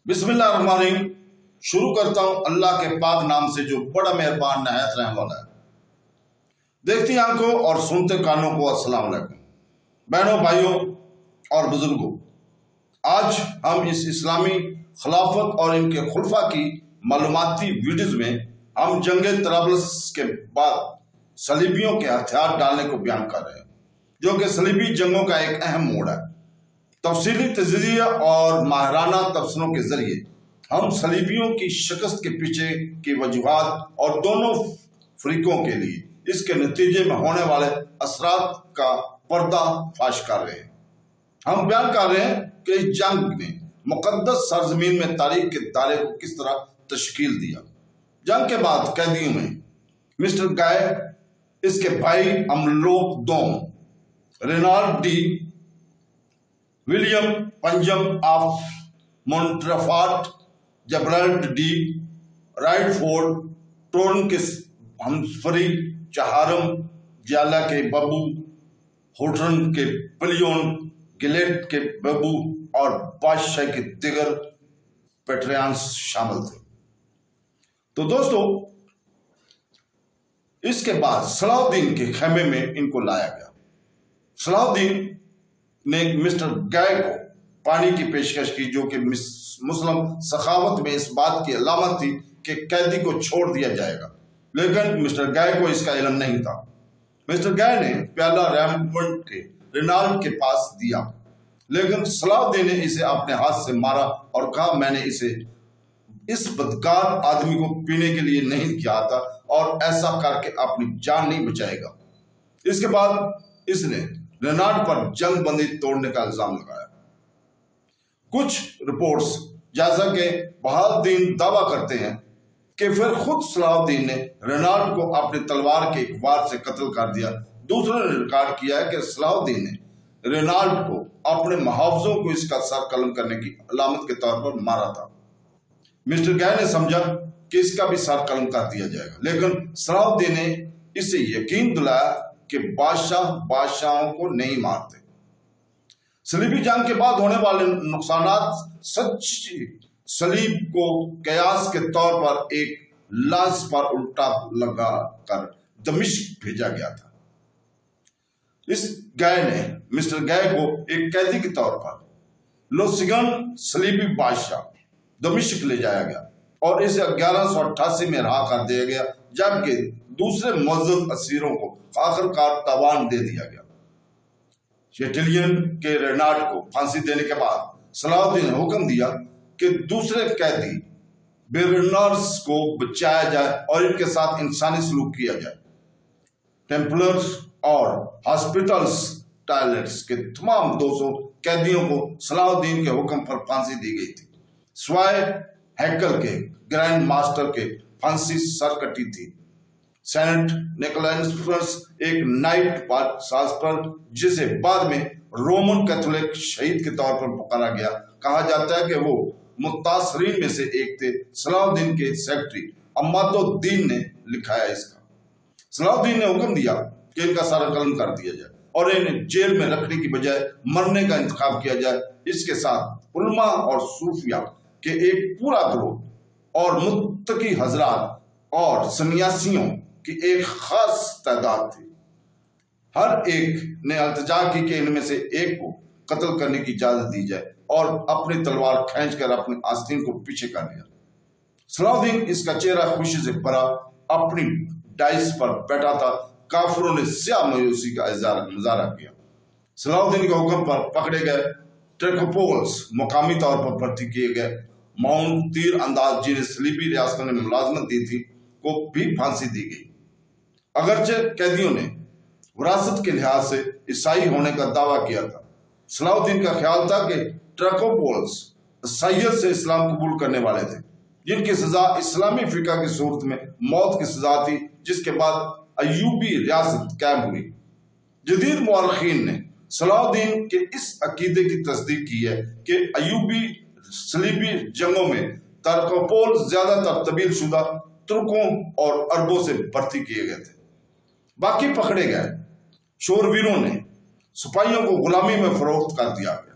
بسم اللہ الرحمن الرحیم۔ شروع کرتا ہوں اللہ کے پاک نام سے جو بڑا مہربان نہایت رحم والا ہے۔ دیکھتی آنکھوں اور سنتے کانوں کو السلام علیکم، بہنوں بھائیوں اور بزرگوں۔ آج ہم اس اسلامی خلافت اور ان کے خلفاء کی معلوماتی ویڈیوز میں ہم جنگ طرابلس کے بعد صلیبیوں کے ہتھیار ڈالنے کو بیان کر رہے ہیں، جو کہ صلیبی جنگوں کا ایک اہم موڑ ہے۔ تفصیلی تجزیہ اور ماہرانہ تبصروں کے ذریعے ہم صلیبیوں کی شکست کے پیچھے کی وجوہات اور دونوں فریقوں کے لیے اس کے نتیجے میں ہونے والے اثرات کا پردہ فاش کر رہے ہیں۔ ہم بیان کر رہے ہیں کہ اس جنگ نے مقدس سرزمین میں تاریخ کے دائرے کو کس طرح تشکیل دیا۔ جنگ کے بعد قیدیوں میں مسٹر گائے، اس کے بھائی املوک دوم، رینالڈ ڈی، ولیم پنجم آف مونٹرفارٹ، جبرالٹ ڈی، رائٹ فورڈ، ٹورن کے ہمفری، چہارم، جیالا کے ببو، ہوٹرن کے پلیون، گلیٹ کے ببو اور بادشاہ کے دیگر پیٹریانس شامل تھے۔ تو دوستو، اس کے بعد صلاح الدین کے خیمے میں ان کو لایا گیا۔ صلاح الدین نے مسٹر گائے کو پانی کی پیشکش کی، جو کہ مسلم سخاوت میں اس بات کی علامت تھی کہ قیدی کو چھوڑ دیا جائے گا، لیکن مسٹر گائے کو اس کا علم نہیں تھا۔ مسٹر گائے نے پیالہ ریمبرنڈ کے رینالڈ کے پاس دیا، لیکن صلاح الدین نے اسے اپنے ہاتھ سے مارا اور کہا، میں نے اسے اس بدکار آدمی کو پینے کے لیے نہیں کیا تھا اور ایسا کر کے اپنی جان نہیں بچائے گا۔ اس کے بعد اس نے رینالڈ پر جنگ بندی توڑنے کا الزام لگایا۔ کچھ رپورٹس جیسا کہ بہاد الدین دعویٰ کرتے ہیں کہ پھر خود صلاح الدین نے رینالڈ کو اپنی تلوار کے ایک وار سے قتل کر دیا۔ دوسروں نے ریکارڈ کیا ہے کہ صلاح الدین نے رینالڈ کو اپنے محافظوں کو اس کا سر قلم کرنے کی علامت کے طور پر مارا تھا۔ مسٹر گائے نے سمجھا کہ اس کا بھی سر قلم کر دیا جائے گا، لیکن صلاح الدین نے اسے یقین دلایا کہ بادشاہوں کو نہیں مارتے۔ صلیبی جنگ کے بعد ہونے والے نقصانات سچی صلیب کو قیاس کے طور پر ایک لانس پر الٹا لگا کر دمشق بھیجا گیا تھا۔ اس گائے نے مسٹر گائے کو ایک قیدی کے طور پر لوسگن صلیبی بادشاہ دمشق لے جایا گیا اور اسے 1188 میں رہا کر دیا گیا، جبکہ دوسرے معزز اسیروں کو آخرکار تاوان دے دیا گیا۔ شیٹلین کے رینالڈ کو پھانسی دینے کے بعد صلاح الدین نے حکم دیا کہ دوسرے قیدی بیرنرز کو بچایا جائے اور ان کے ساتھ انسانی سلوک کیا جائے۔ ٹیمپلرز اور ہاسپٹلز ٹائلٹس کے تمام 200 قیدیوں کو صلاح الدین کے حکم پر پھانسی دی گئی تھی، سوائے ہیکل کے گرینڈ ماسٹر کے پھانسی سر کٹی تھی۔ سینٹ نکولائنس ایک نائٹ ساسپر، جسے بعد میں رومن کیتھولک شہید کے طور پر پکارا گیا، کہا جاتا ہے کہ وہ متاثرین میں سے ایک تھے۔ صلاح الدین کے سیکرٹری اماد الدین نے لکھا ہے اس کا۔ صلاح الدین نے حکم دیا کہ ان کا سر قلم کر دیا جائے اور انہیں جیل میں رکھنے کی بجائے مرنے کا انتخاب کیا جائے۔ اس کے ساتھ علماء اور صوفیاء کے ایک پورا گروہ اور متقی حضرات اور سنیاسیوں کی ایک خاص تعداد تھی۔ ہر ایک نے التجا کی کہ ان میں سے ایک کو قتل کرنے کی اجازت دی جائے اور اپنی تلوار کھینچ کر اپنے آستین کو پیچھے کر لیا۔ صلاح الدین اس کا چہرہ خوشی سے بھرا اپنی ڈائس پر بیٹھا تھا۔ کافروں نے سیاہ مایوسی کا مظاہرہ کیا۔ صلاح الدین کے حکم پر پکڑے گئے ٹریکوپولز مقامی طور پر بھرتی کیے گئے۔ ماؤنٹ تیر انداز جنہیں صلیبی ریاستوں نے ملازمت دی تھی کو بھی پھانسی دی گئی۔ اگرچہ قیدیوں نے وراثت کے لحاظ سے عیسائی ہونے کا دعویٰ کیا تھا، صلاح الدین کا خیال تھا کہ ٹریکوپولز عیسائیت سے اسلام قبول کرنے والے تھے، جن کی سزا اسلامی فقہ کی صورت میں موت کی سزا تھی، جس کے بعد ایوبی ریاست قائم ہوئی۔ جدید مورخین نے صلاح الدین کے اس عقیدے کی تصدیق کی ہے کہ ایوبی صلیبی جنگوں میں ٹریکوپول زیادہ تر تبدیل شدہ ترکوں اور عربوں سے بھرتی کیے گئے تھے۔ باقی پکڑے گئے شورویروں نے سپاہیوں کو غلامی میں فروخت کر دیا گیا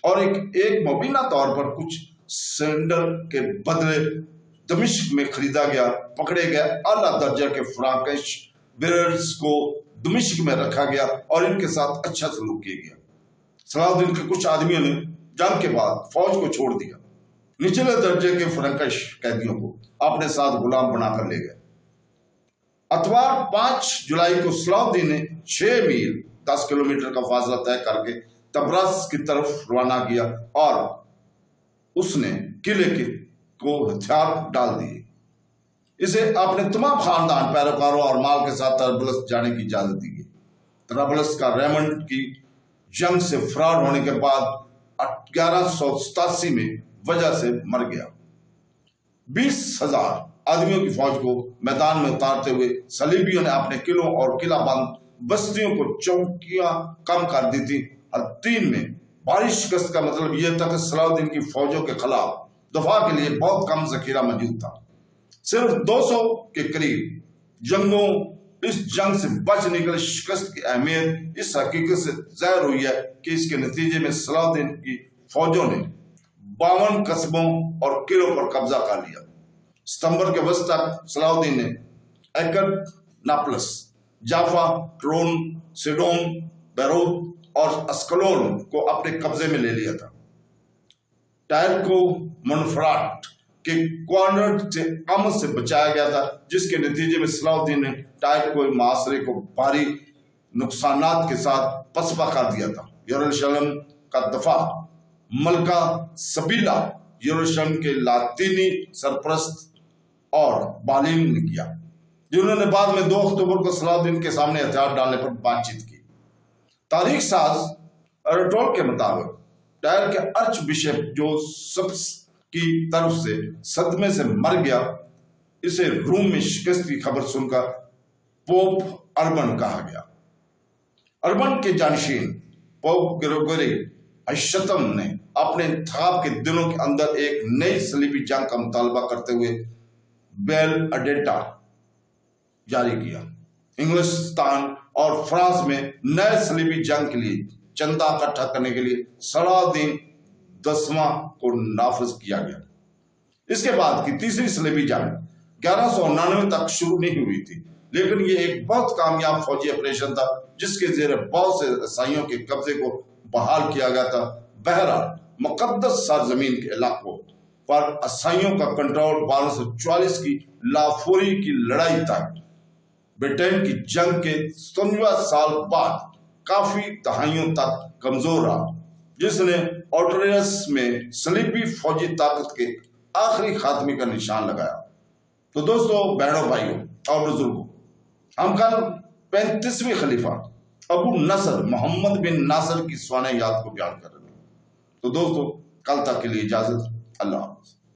اور ایک مبینہ طور پر کچھ سینڈر کے بدلے دمشق میں خریدا گیا. پکڑے گئے اعلیٰ درجہ کے فرانکش بیررز کو دمشق میں رکھا گیا اور ان کے ساتھ اچھا سلوک کیا گیا. صلاح الدین کے کچھ آدمیوں نے جنگ کے بعد فوج کو چھوڑ دیا. نچلے درجے کے فرانکش قیدیوں کو اپنے ساتھ غلام بنا کر لے گئے. اتوار 5 جولائی کو صلاح الدین نے 6 میل 10 کلومیٹر کا فاصلہ طے کر کے طبرس کی طرف روانہ کیا اور اس نے قلعے کو ہتھیار ڈال دیے. اسے اپنے تمام خاندان پیروکاروں اور مال کے ساتھ طرابلس جانے کی اجازت دی گئی. طرابلس کا ریمنڈ کی جنگ سے فرار ہونے کے بعد 1187 میں وجہ سے مر گیا. 20,000 آدمیوں کی فوج کو میدان میں اتارتے ہوئے صلیبیوں نے اپنے قلعوں اور قلعہ بند بستیوں کو چوکیاں کم کر دی تھی. حطین میں بھاری شکست کا مطلب یہ تھا کہ صلاح الدین کی فوجوں کے خلاف دفاع کے لیے بہت کم ذخیرہ موجود تھا. صرف 200 کے قریب جنگوں اس جنگ سے بچ نکلے. شکست کی اہمیت اس حقیقت سے ظاہر ہوئی ہے کہ اس کے نتیجے میں صلاح الدین کی فوجوں نے 52 قصبوں اور قلعوں پر قبضہ کر لیا. ستمبر کے وسط تک صلاح الدین نے ایکر، ناپلس، جافا، ٹرون، سیڈون، بیروت اور اسکلون کو اپنے قبضے میں لے لیا تھا. ٹائر کو منفرات کے کوارنر سے آمد سے بچایا گیا تھا، جس کے نتیجے میں صلاح الدین نے ٹائر کو معاشرے کو بھاری نقصانات کے ساتھ پسپا کر دیا تھا. یروشلم کا دفاع ملکہ سبیلا یروشلم کے لاطینی سرپرست اور بالین نے کیا، جنہوں نے بعد میں 2 اکتوبر کو صلاح الدین کے سامنے ہتھیار ڈالنے پر بات چیت کی. تاریخ ساز ارسطو کے مطابق ٹائر کے ارچ بشپ جوسپس کی طرف سے صدمے سے مر گیا. اسے روم میں شکست کی خبر سن کر پوپ اربن کہا گیا. اربن کے جانشین پوپ گریگوری اشتم نے اپنے انتخاب کے دنوں کے اندر ایک نئی صلیبی جنگ کا مطالبہ کرتے ہوئے بیل اڈیٹا جاری کیا. انگلستان اور فرانس میں نئے صلیبی جنگ کے لیے چندہ اکٹھا کرنے کے لیے صلاح الدین 10واں کو نافذ کیا گیا. اس کے بعد کی تیسری صلیبی جنگ 1199 تک شروع نہیں ہوئی تھی، لیکن یہ ایک بہت کامیاب فوجی آپریشن تھا جس کے زیر بہت سے عیسائیوں کے قبضے کو بحال کیا گیا تھا. بہرحال مقدس سرزمین کے علاقوں پر عیسائیوں کا کنٹرول 1244 کی لافوری کی لڑائی تک برٹین کی جنگ کے 97 سال بعد کافی دہائیوں تک کمزور رہا، جس نے اوٹریس میں صلیبی فوجی طاقت کے آخری خاتمے کا نشان لگایا. تو دوستو، بہنوں، بھائیوں اور بزرگوں، ہم کل 35ویں خلیفہ ابو نصر محمد بن ناصر کی سوانح یاد کو بیان کر رہے ہیں. تو دوستو، کل تک کے لیے اجازت. اللہ حافظ.